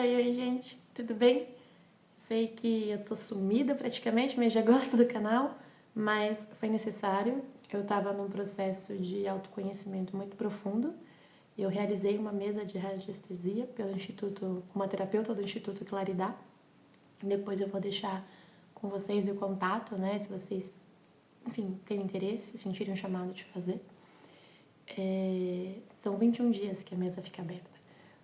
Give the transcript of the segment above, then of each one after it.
Oi, gente, tudo bem? Sei que eu tô sumida praticamente, mas já gosto do canal, mas foi necessário. Eu estava num processo de autoconhecimento muito profundo e eu realizei uma mesa de radiestesia pelo Instituto, com uma terapeuta do Instituto Claridá. Depois eu vou deixar com vocês o contato, né? Se vocês, enfim, têm interesse, sentirem um chamado de fazer. São 21 dias que a mesa fica aberta.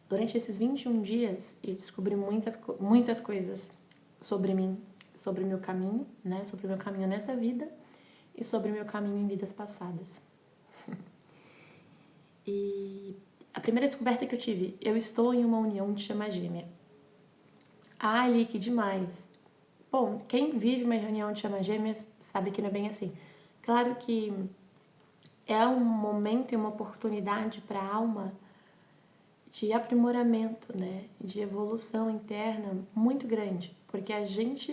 Durante esses 21 dias, eu descobri muitas coisas sobre mim, sobre o meu caminho, né? Sobre o meu caminho nessa vida e sobre o meu caminho em vidas passadas. E a primeira descoberta que eu tive, eu estou em uma união de chama gêmea. Ai, que demais! Bom, quem vive uma reunião de chama gêmeas sabe que não é bem assim. Claro que é um momento e uma oportunidade para a alma de aprimoramento, né, de evolução interna muito grande, porque a gente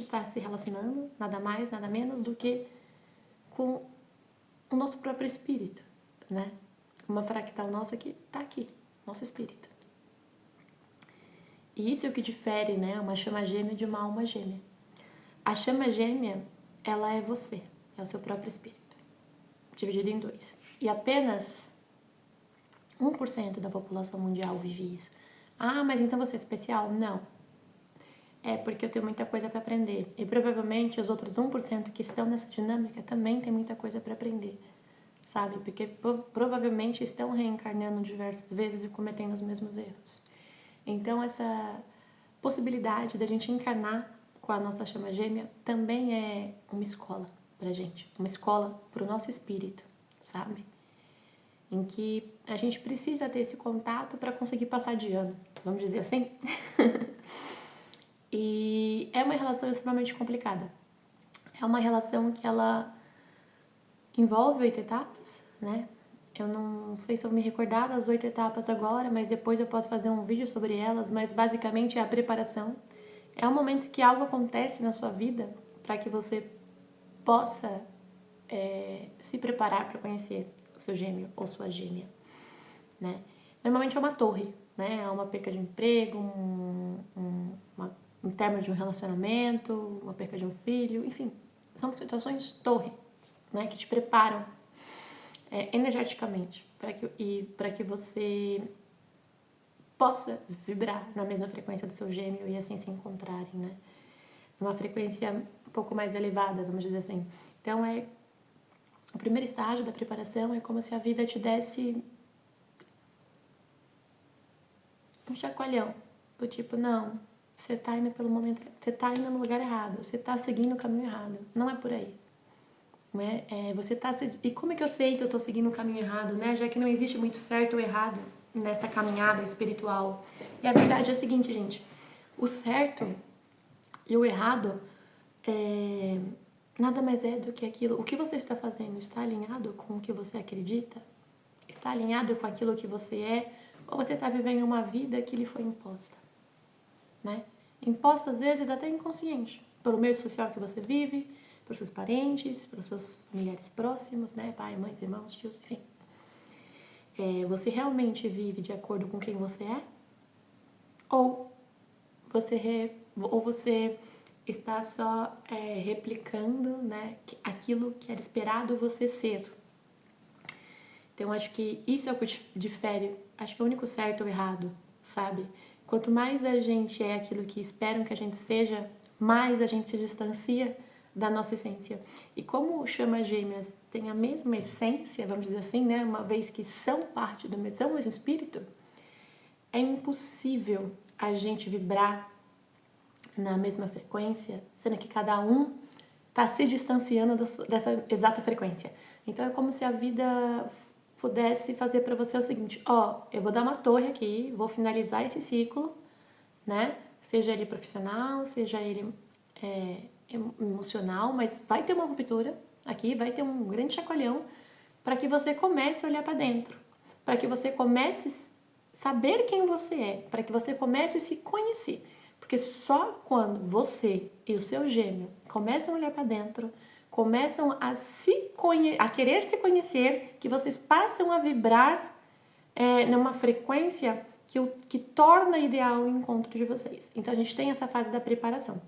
está se relacionando nada mais, nada menos do que com o nosso próprio espírito, né? Uma fractal nossa que está aqui, nosso espírito. E isso é o que difere, né, uma chama gêmea de uma alma gêmea. A chama gêmea, ela é você, é o seu próprio espírito, dividido em dois. E apenas 1% da população mundial vive isso. Ah, mas então você é especial? Não. É porque eu tenho muita coisa para aprender. E provavelmente os outros 1% que estão nessa dinâmica também têm muita coisa para aprender. Sabe? Porque provavelmente estão reencarnando diversas vezes e cometendo os mesmos erros. Então essa possibilidade da gente encarnar com a nossa chama gêmea também é uma escola pra gente. Uma escola pro nosso espírito, sabe? Em que a gente precisa ter esse contato para conseguir passar de ano, vamos dizer assim. E é uma relação extremamente complicada. É uma relação que ela envolve 8 etapas, né? Eu não sei se eu vou me recordar das 8 etapas agora, mas depois eu posso fazer um vídeo sobre elas, mas basicamente é a preparação. É um momento que algo acontece na sua vida para que você possa se preparar para conhecer o seu gêmeo ou sua gêmea, né? Normalmente é uma torre, né? É uma perca de emprego, um término de um relacionamento, uma perca de um filho, enfim, são situações torre, né? Que te preparam energeticamente para que você possa vibrar na mesma frequência do seu gêmeo e assim se encontrarem, né? Numa frequência um pouco mais elevada, vamos dizer assim. Então o primeiro estágio da preparação é como se a vida te desse um chacoalhão, do tipo, não, você tá indo pelo momento, você tá indo no lugar errado, você tá seguindo o caminho errado, não é por aí. Né? Você tá, e como é que eu sei que eu tô seguindo o caminho errado, né? Já que não existe muito certo ou errado nessa caminhada espiritual. E a verdade é a seguinte, gente, o certo e o errado nada mais é do que aquilo, o que você está fazendo está alinhado com o que você acredita? Está alinhado com aquilo que você é? Ou você está vivendo uma vida que lhe foi imposta, né? Imposta às vezes até inconsciente, pelo meio social que você vive, pelos seus parentes, pelos seus familiares próximos, né? Pai, mãe, irmãos, tios, enfim. Você realmente vive de acordo com quem você é? Ou você está só replicando, né, aquilo que era esperado você ser? Então, acho que isso é o que difere. Acho que é o único certo ou errado, sabe? Quanto mais a gente é aquilo que esperam que a gente seja, mais a gente se distancia da nossa essência. E como chama gêmeas tem a mesma essência, vamos dizer assim, né? Uma vez que são parte do mesmo espírito, é impossível a gente vibrar na mesma frequência, sendo que cada um está se distanciando dessa exata frequência. Então, é como se a vida pudesse fazer para você o seguinte, eu vou dar uma torre aqui, vou finalizar esse ciclo, né? Seja ele profissional, seja ele emocional, mas vai ter uma ruptura aqui, vai ter um grande chacoalhão para que você comece a olhar para dentro, para que você comece a saber quem você é, para que você comece a se conhecer. Porque só quando você e o seu gêmeo começam a olhar para dentro, começam a querer se conhecer, que vocês passam a vibrar numa frequência que torna ideal o encontro de vocês. Então a gente tem essa fase da preparação.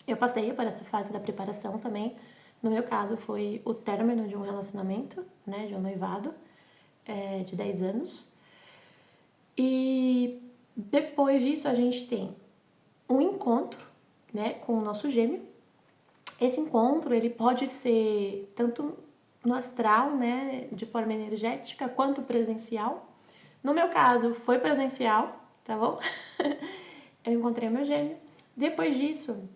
Eu passei por essa fase da preparação também. No meu caso foi o término de um relacionamento, né, de um noivado de 10 anos. E depois disso a gente tem um encontro, né, com o nosso gêmeo. Esse encontro ele pode ser tanto no astral, né, de forma energética, quanto presencial. No meu caso, foi presencial, tá bom? Eu encontrei o meu gêmeo. Depois disso,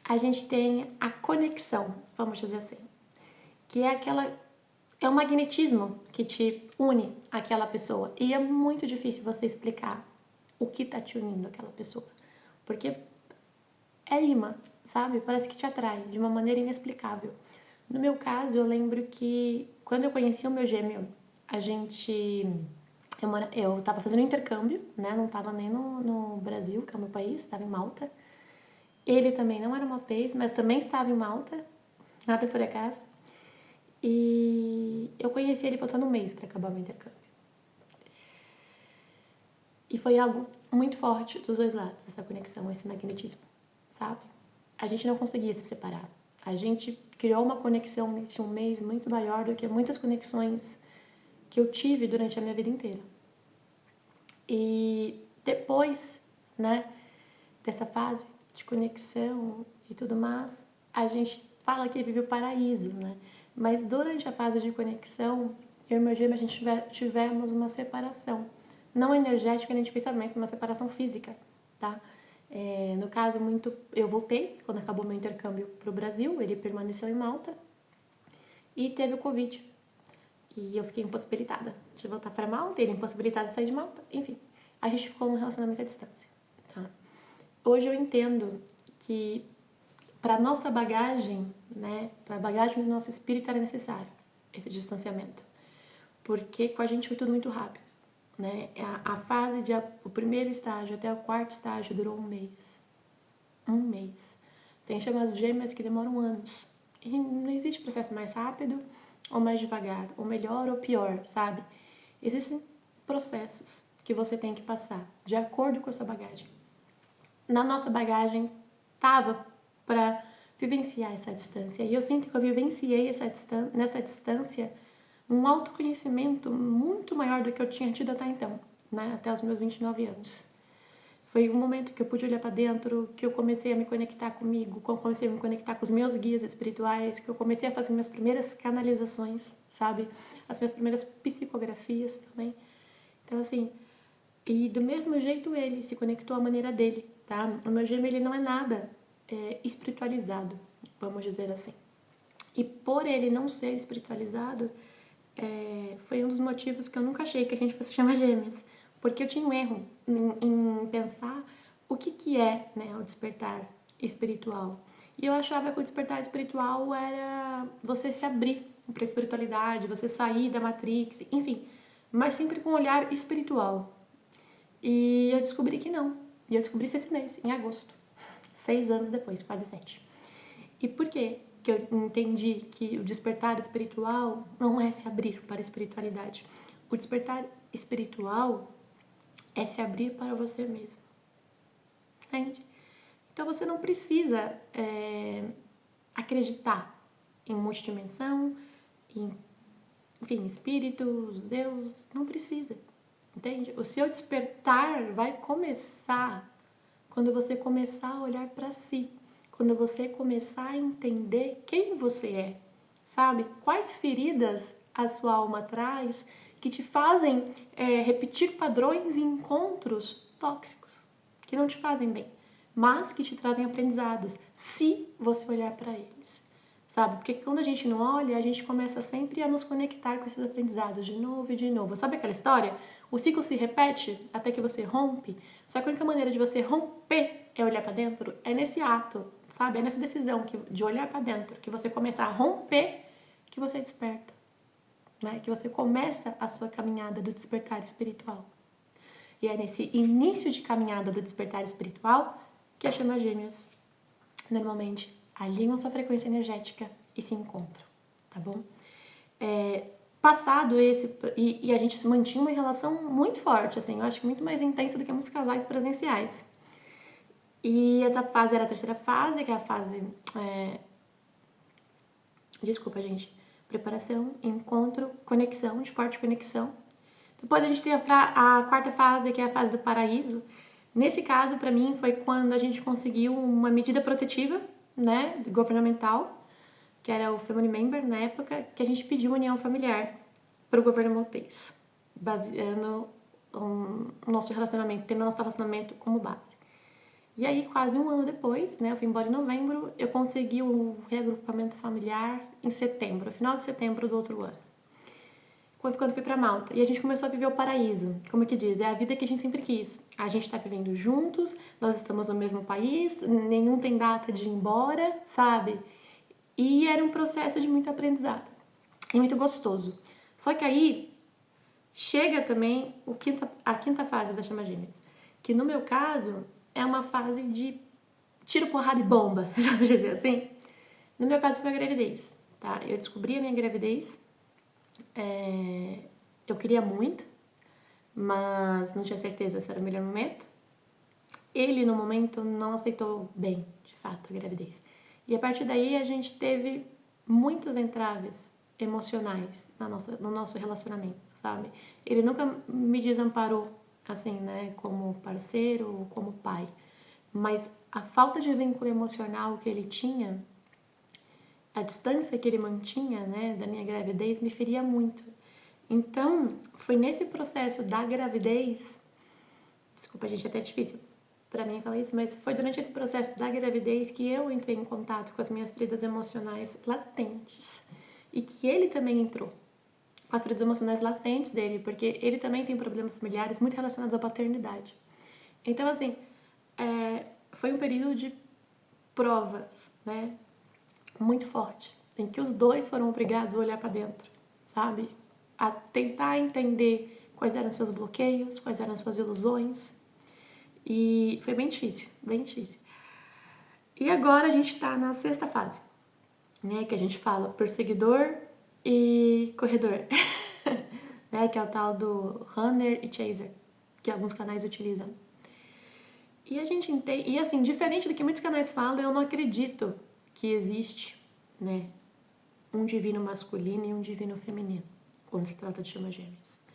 a gente tem a conexão, vamos dizer assim, que é um magnetismo que te une àquela pessoa. E é muito difícil você explicar o que tá te unindo àquela pessoa. Porque é imã, sabe? Parece que te atrai de uma maneira inexplicável. No meu caso, eu lembro que quando eu conheci o meu gêmeo, eu tava fazendo intercâmbio, né? Não tava nem no Brasil, que é o meu país, estava em Malta. Ele também não era maltês, mas também estava em Malta, nada por acaso. E eu conheci ele faltando um mês para acabar o meu intercâmbio. E foi algo muito forte dos dois lados, essa conexão, esse magnetismo, sabe? A gente não conseguia se separar. A gente criou uma conexão nesse um mês muito maior do que muitas conexões que eu tive durante a minha vida inteira. E depois, né, dessa fase de conexão e tudo mais, a gente fala que vive o paraíso, né? Mas durante a fase de conexão, eu e meu gêmeo, a gente tivemos uma separação. Não energética nem de pensamento, uma separação física, tá? No caso, eu voltei quando acabou meu intercâmbio para o Brasil, ele permaneceu em Malta e teve o Covid. E eu fiquei impossibilitada de voltar para Malta, ele impossibilitado de sair de Malta, enfim. A gente ficou num relacionamento à distância, tá? Hoje eu entendo que para nossa bagagem, né, para a bagagem do nosso espírito era necessário esse distanciamento, porque com a gente foi tudo muito rápido, né? O primeiro estágio até o quarto estágio durou um mês. Tem chamas gêmeas que demoram anos. E não existe processo mais rápido ou mais devagar, ou melhor ou pior, sabe? Existem processos que você tem que passar de acordo com a sua bagagem. Na nossa bagagem tava para vivenciar essa distância. E eu sinto que eu vivenciei nessa distância um autoconhecimento muito maior do que eu tinha tido até então, né? Até os meus 29 anos. Foi um momento que eu pude olhar para dentro, que eu comecei a me conectar comigo, que eu comecei a me conectar com os meus guias espirituais, que eu comecei a fazer minhas primeiras canalizações, sabe? As minhas primeiras psicografias também. Então, assim, e do mesmo jeito ele se conectou à maneira dele, tá? O meu gêmeo, ele não é nada espiritualizado, vamos dizer assim. E por ele não ser espiritualizado, foi um dos motivos que eu nunca achei que a gente fosse chamar gêmeos. Porque eu tinha um erro em pensar o que é, né, o despertar espiritual. E eu achava que o despertar espiritual era você se abrir para a espiritualidade, você sair da Matrix, enfim, mas sempre com um olhar espiritual. E eu descobri que não. E eu descobri isso esse mês, em agosto. 6 anos depois, quase 7. E por quê? Que eu entendi que o despertar espiritual não é se abrir para a espiritualidade. O despertar espiritual é se abrir para você mesmo. Entende? Então você não precisa acreditar em multidimensão, enfim, espíritos, Deus, não precisa. Entende? O seu despertar vai começar quando você começar a olhar para si, quando você começar a entender quem você é, sabe? Quais feridas a sua alma traz que te fazem repetir padrões e encontros tóxicos, que não te fazem bem, mas que te trazem aprendizados, se você olhar para eles, sabe? Porque quando a gente não olha, a gente começa sempre a nos conectar com esses aprendizados de novo e de novo. Sabe aquela história? O ciclo se repete até que você rompe, só que a única maneira de você romper é olhar para dentro, é nesse ato, sabe? É nessa decisão de olhar para dentro, que você começa a romper, que você desperta, né? Que você começa a sua caminhada do despertar espiritual. E é nesse início de caminhada do despertar espiritual que as chamas gêmeas normalmente alinham a sua frequência energética e se encontram, tá bom? passado esse... E a gente mantinha uma relação muito forte, assim, eu acho que muito mais intensa do que muitos casais presenciais. E essa fase era a terceira fase, que é a fase... Desculpa, gente. Preparação, encontro, conexão, de forte conexão. Depois a gente tem a quarta fase, que é a fase do paraíso. Nesse caso, para mim, foi quando a gente conseguiu uma medida protetiva, né, governamental, que era o Family Member na época, que a gente pediu união familiar para o governo maltês, baseando o nosso relacionamento, tendo o nosso relacionamento como base. E aí, quase um ano depois, né, eu fui embora em novembro, eu consegui o reagrupamento familiar em setembro, final de setembro do outro ano. Quando eu fui pra Malta. E a gente começou a viver o paraíso. Como que diz? É a vida que a gente sempre quis. A gente tá vivendo juntos, nós estamos no mesmo país, nenhum tem data de ir embora, sabe? E era um processo de muito aprendizado. E muito gostoso. Só que aí chega também a quinta fase da Chama Gêmeas. Que no meu caso é uma fase de tiro, porrada e bomba, vamos dizer assim. No meu caso foi a gravidez, tá? Eu descobri a minha gravidez. Eu queria muito, mas não tinha certeza se era o melhor momento. Ele, no momento, não aceitou bem, de fato, a gravidez. E a partir daí a gente teve muitos entraves emocionais no nosso relacionamento, sabe? Ele nunca me desamparou, assim, né, como parceiro, como pai. Mas a falta de vínculo emocional que ele tinha, a distância que ele mantinha, né, da minha gravidez, me feria muito. Então, foi nesse processo da gravidez, desculpa, gente, é até difícil pra mim falar isso, mas foi durante esse processo da gravidez que eu entrei em contato com as minhas feridas emocionais latentes e que ele também entrou com as feridas emocionais latentes dele, porque ele também tem problemas familiares muito relacionados à paternidade. Então, assim, foi um período de provas, né, muito forte, em que os dois foram obrigados a olhar para dentro, sabe? A tentar entender quais eram seus bloqueios, quais eram suas ilusões. E foi bem difícil, bem difícil. E agora a gente tá na sexta fase, né? Que a gente fala perseguidor e corredor, né? Que é o tal do runner e chaser, que alguns canais utilizam. E a gente entende, e assim, diferente do que muitos canais falam, eu não acredito que existe, né, um divino masculino e um divino feminino quando se trata de Chama Gêmeas.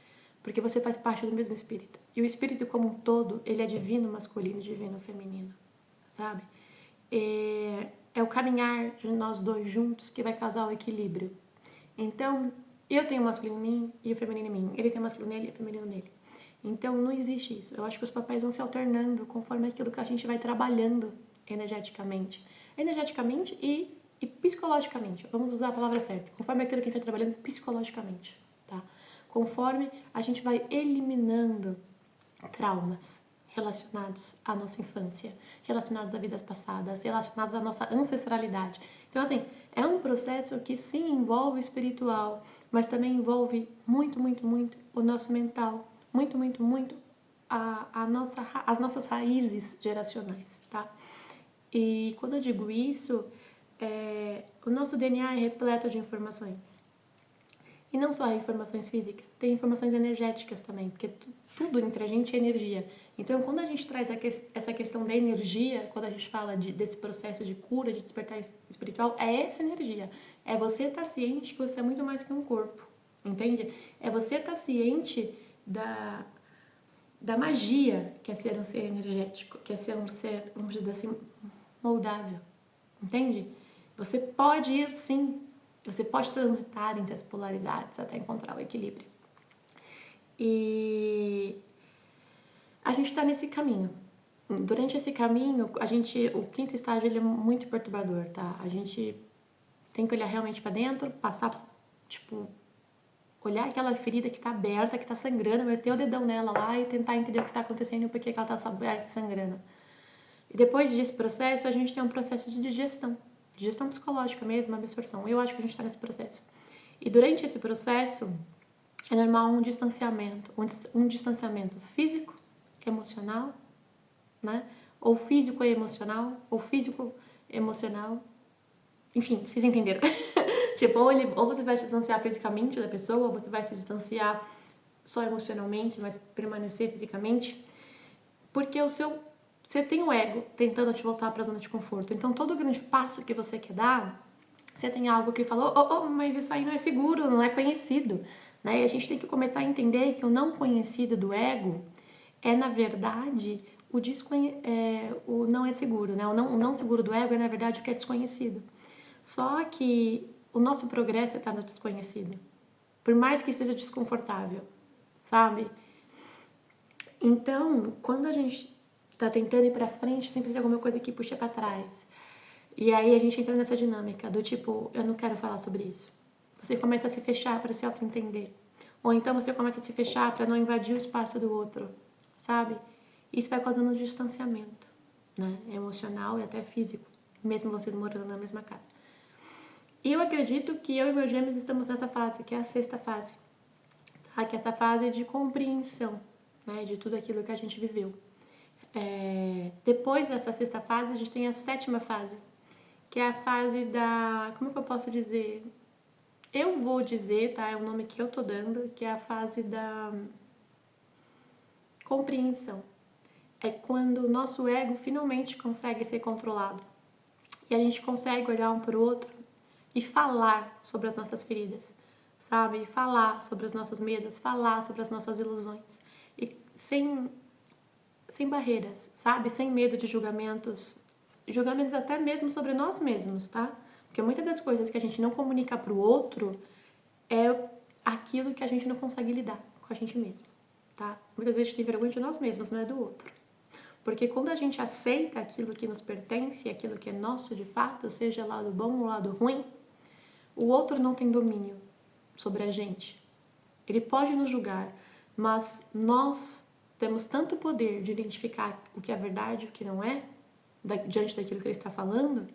Porque você faz parte do mesmo espírito. E o espírito como um todo, ele é divino masculino e divino feminino, sabe? É o caminhar de nós dois juntos que vai causar o equilíbrio. Então, eu tenho o masculino em mim e o feminino em mim. Ele tem o masculino nele e o feminino nele. Então, não existe isso. Eu acho que os papéis vão se alternando conforme aquilo que a gente vai trabalhando energeticamente. Energeticamente e psicologicamente. Vamos usar a palavra certa. Conforme aquilo que a gente vai trabalhando psicologicamente, tá? Conforme a gente vai eliminando traumas relacionados à nossa infância, relacionados a vidas passadas, relacionados à nossa ancestralidade. Então, assim, é um processo que sim envolve o espiritual, mas também envolve muito, muito, muito o nosso mental, muito, muito, muito as nossas raízes geracionais, tá? E quando eu digo isso, o nosso DNA é repleto de informações. E não só informações físicas, tem informações energéticas também, porque tudo entre a gente é energia. Então, quando a gente traz essa questão da energia, quando a gente fala desse processo de cura, de despertar espiritual, é essa energia. É você estar ciente que você é muito mais que um corpo, entende? É você estar ciente da magia que é ser um ser energético, que é ser um ser, vamos dizer assim, moldável, entende? Você pode ir, sim, você pode transitar entre as polaridades até encontrar o equilíbrio. E a gente está nesse caminho. Durante esse caminho, o quinto estágio ele é muito perturbador, tá? A gente tem que olhar realmente para dentro, passar, tipo, olhar aquela ferida que tá aberta, que tá sangrando, meter o dedão nela lá e tentar entender o que tá acontecendo e por que ela tá aberta e sangrando. E depois desse processo, a gente tem um processo de digestão psicológica mesmo, absorção. Eu acho que a gente está nesse processo. E durante esse processo, é normal um distanciamento físico, emocional, né? Ou físico e emocional, ou físico, emocional. Enfim, vocês entenderam. Tipo, ou você vai se distanciar fisicamente da pessoa, ou você vai se distanciar só emocionalmente, mas permanecer fisicamente. Porque você tem o ego tentando te voltar para a zona de conforto. Então, todo grande passo que você quer dar, você tem algo que fala, mas isso aí não é seguro, não é conhecido. Né? E a gente tem que começar a entender que o não conhecido do ego é, na verdade, o não é seguro. Né? O não seguro do ego é, na verdade, o que é desconhecido. Só que o nosso progresso está no desconhecido. Por mais que seja desconfortável, sabe? Então, quando a gente tá tentando ir pra frente, sempre tem alguma coisa que puxa pra trás. E aí a gente entra nessa dinâmica do tipo, eu não quero falar sobre isso. Você começa a se fechar para se auto-entender. Ou então você começa a se fechar para não invadir o espaço do outro, sabe? Isso vai causando um distanciamento, né? Emocional e até físico, mesmo vocês morando na mesma casa. E eu acredito que eu e meus gêmeos estamos nessa fase, que é a sexta fase, tá? Que é essa fase de compreensão, né? De tudo aquilo que a gente viveu. Depois dessa sexta fase, a gente tem a sétima fase, que é a fase da... Como que eu posso dizer? Eu vou dizer, tá? É o nome que eu tô dando, que é a fase da compreensão. É quando o nosso ego finalmente consegue ser controlado. E a gente consegue olhar um pro outro e falar sobre as nossas feridas, sabe? Falar sobre os nossos medos, falar sobre as nossas ilusões. E sem barreiras, sabe? Sem medo de julgamentos até mesmo sobre nós mesmos, tá? Porque muitas das coisas que a gente não comunica pro outro é aquilo que a gente não consegue lidar com a gente mesmo, tá? Muitas vezes a gente tem vergonha de nós mesmos, não é do outro. Porque quando a gente aceita aquilo que nos pertence, aquilo que é nosso de fato, seja lado bom ou lado ruim, o outro não tem domínio sobre a gente. Ele pode nos julgar, mas nós temos tanto poder de identificar o que é verdade e o que não é, diante daquilo que ele está falando,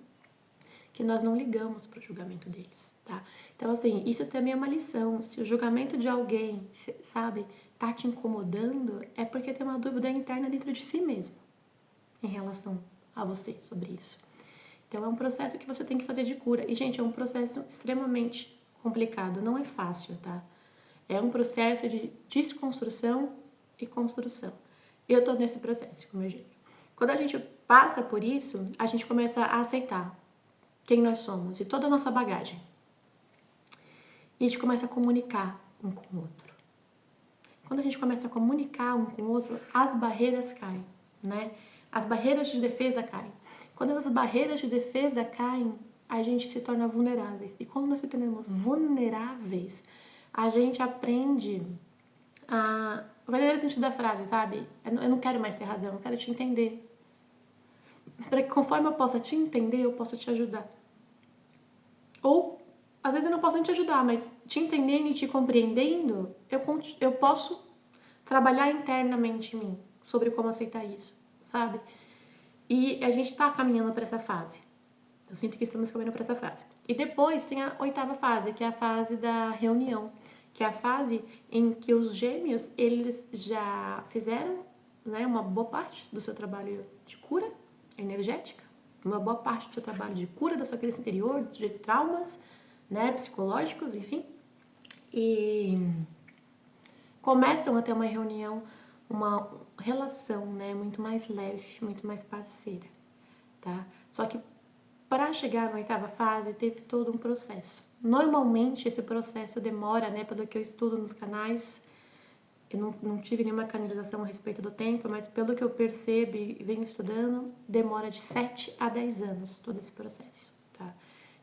que nós não ligamos para o julgamento deles, tá? Então, assim, isso também é uma lição. Se o julgamento de alguém, sabe, tá te incomodando, é porque tem uma dúvida interna dentro de si mesmo em relação a você sobre isso. Então, é um processo que você tem que fazer de cura. E, gente, é um processo extremamente complicado, não é fácil, tá? É um processo de desconstrução e construção. Eu tô nesse processo com o meu gênio. Quando a gente passa por isso, a gente começa a aceitar quem nós somos e toda a nossa bagagem. E a gente começa a comunicar um com o outro. Quando a gente começa a comunicar um com o outro, as barreiras caem, né? As barreiras de defesa caem. Quando as barreiras de defesa caem, a gente se torna vulneráveis. E quando nós se tornamos vulneráveis, a gente aprende o verdadeiro sentido da frase, sabe? Eu não quero mais ter razão, eu quero te entender. Para que conforme eu possa te entender, eu possa te ajudar. Ou, às vezes eu não posso nem te ajudar, mas te entendendo e te compreendendo, eu posso trabalhar internamente em mim sobre como aceitar isso, sabe? E a gente tá caminhando para essa fase. Eu sinto que estamos caminhando para essa fase. E depois tem a oitava fase, que é a fase da reunião, que é a fase em que os gêmeos, eles já fizeram, né, uma boa parte do seu trabalho de cura energética, uma boa parte do seu trabalho de cura da sua criança interior, de traumas, né, psicológicos, enfim. E começam a ter uma reunião, uma relação, né, muito mais leve, muito mais parceira, tá? Só que para chegar na oitava fase, teve todo um processo. Normalmente, esse processo demora, né, pelo que eu estudo nos canais, eu não tive nenhuma canalização a respeito do tempo, mas pelo que eu percebo e venho estudando, demora de 7 a 10 anos todo esse processo, tá?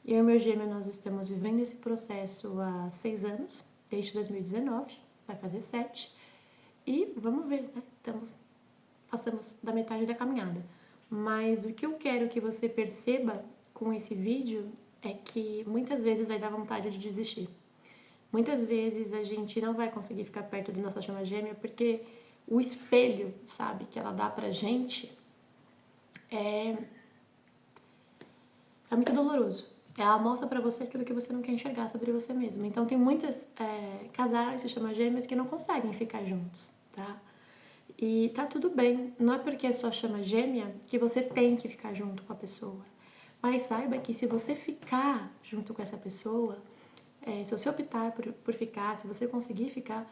Eu e meu gêmeo, nós estamos vivendo esse processo há 6 anos, desde 2019, vai fazer 7, e vamos ver, né? Passamos da metade da caminhada. Mas o que eu quero que você perceba com esse vídeo é que muitas vezes vai dar vontade de desistir. Muitas vezes a gente não vai conseguir ficar perto de nossa chama gêmea porque o espelho, sabe, que ela dá pra gente é muito doloroso. Ela mostra pra você aquilo que você não quer enxergar sobre você mesmo. Então tem muitos casais de chama gêmeas que não conseguem ficar juntos, tá? E tá tudo bem. Não é porque é sua chama gêmea que você tem que ficar junto com a pessoa. Mas saiba que se você ficar junto com essa pessoa, se você optar por ficar, se você conseguir ficar,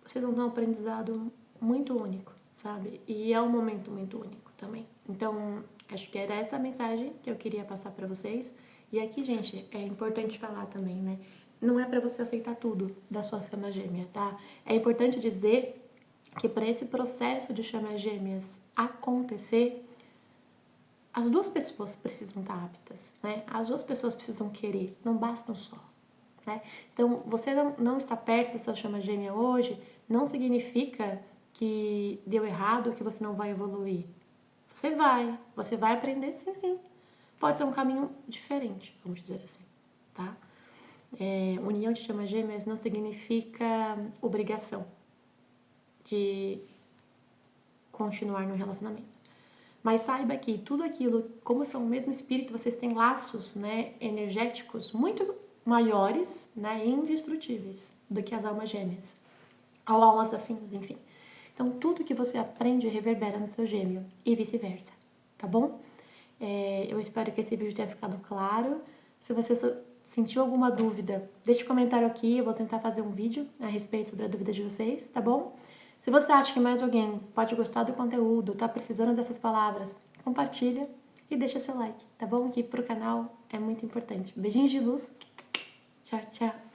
vocês vão ter um aprendizado muito único, sabe? E é um momento muito único também. Então, acho que era essa a mensagem que eu queria passar para vocês. E aqui, gente, é importante falar também, né? Não é para você aceitar tudo da sua chama gêmea, tá? É importante dizer que para esse processo de chamas gêmeas acontecer, as duas pessoas precisam estar aptas, né? As duas pessoas precisam querer, não basta um só, né? Então, você não está perto dessa chama gêmea hoje, não significa que deu errado, que você não vai evoluir. Você vai aprender sim, sim. Pode ser um caminho diferente, vamos dizer assim, tá? União de chamas gêmeas não significa obrigação de continuar no relacionamento. Mas saiba que tudo aquilo, como são o mesmo espírito, vocês têm laços, né, energéticos muito maiores, né, e indestrutíveis do que as almas gêmeas, ou almas afins, enfim. Então, tudo que você aprende reverbera no seu gêmeo e vice-versa, tá bom? Eu espero que esse vídeo tenha ficado claro. Se você sentiu alguma dúvida, deixe um comentário aqui, eu vou tentar fazer um vídeo a respeito sobre a dúvida de vocês, tá bom? Se você acha que mais alguém pode gostar do conteúdo, tá precisando dessas palavras, compartilha e deixa seu like, tá bom? Que pro canal é muito importante. Beijinhos de luz. Tchau, tchau.